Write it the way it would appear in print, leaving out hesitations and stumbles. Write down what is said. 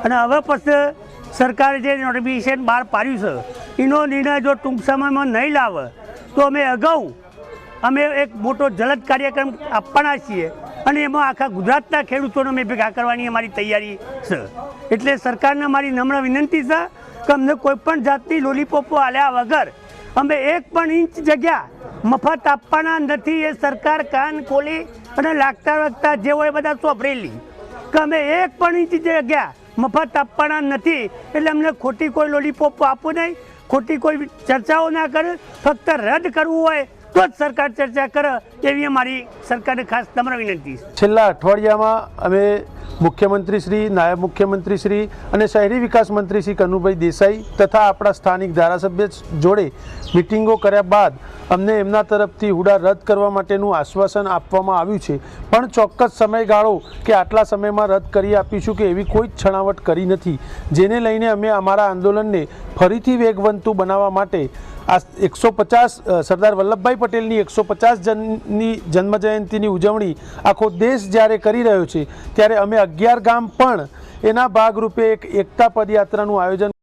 અને હવે પછી સરકારે જે નોટિફિકેશન બહાર પાડ્યું છે એનો નિર્ણય જો ટૂંક સમયમાં નહીં લાવે તો અમે અગાઉ એક મોટો જલદ કાર્યક્રમ આપવાના છીએ અને એમાં આખા ગુજરાતના ખેડૂતોને અમે ભેગા કરવાની અમારી તૈયારી છે. એટલે સરકારને મારી નમ્ર વિનંતી છે કે અમને કોઈપણ જાતની લોલીપોપો આલ્યા વગર અમે 1 પણ ઇંચ જગ્યા મફત આપવાના નથી. એ સરકાર કાન ખોલી અને લાગતા વાગતા જે હોય બધા સોંપરેલી કે અમે 1 પણ ઇંચ જગ્યા મફત આપવાના નથી. એટલે અમને ખોટી કોઈ લોલીપોપ આપવું નહીં, ખોટી કોઈ ચર્ચાઓ ના કરે. ફક્ત રદ કરવું હોય તો જ સરકાર ચર્ચા કરે એવી અમારી સરકારને ખાસ નમ્ર વિનંતી છે. છેલ્લા અઠવાડિયામાં અમે મુખ્યમંત્રી શ્રી, નાયબ મુખ્યમંત્રી શ્રી અને શહેરી વિકાસ મંત્રી શ્રી કનુભાઈ દેસાઈ તથા આપણા સ્થાનિક ધારાસભ્ય જોડે મિટિંગો કર્યા બાદ અમને એમના તરફથી હુડા રદ કરવા માટેનું આશ્વાસન આપવામાં આવ્યું છે. પણ ચોક્કસ સમયગાળો કે આટલા સમયમાં રદ કરી આપીશું કે એવી કોઈ જ છણાવટ કરી નથી, જેને લઈને અમે અમારા આંદોલનને ફરીથી વેગવંતુ બનાવવા માટે આ 150 સરદાર વલ્લભભાઈ પટેલની 150 જન્મજયંતિની ઉજવણી આખો દેશ જ્યારે કરી રહ્યો છે ત્યારે અમે 11 ગામ પણ એના ભાગરૂપે એક એકતા પદયાત્રાનું આયોજન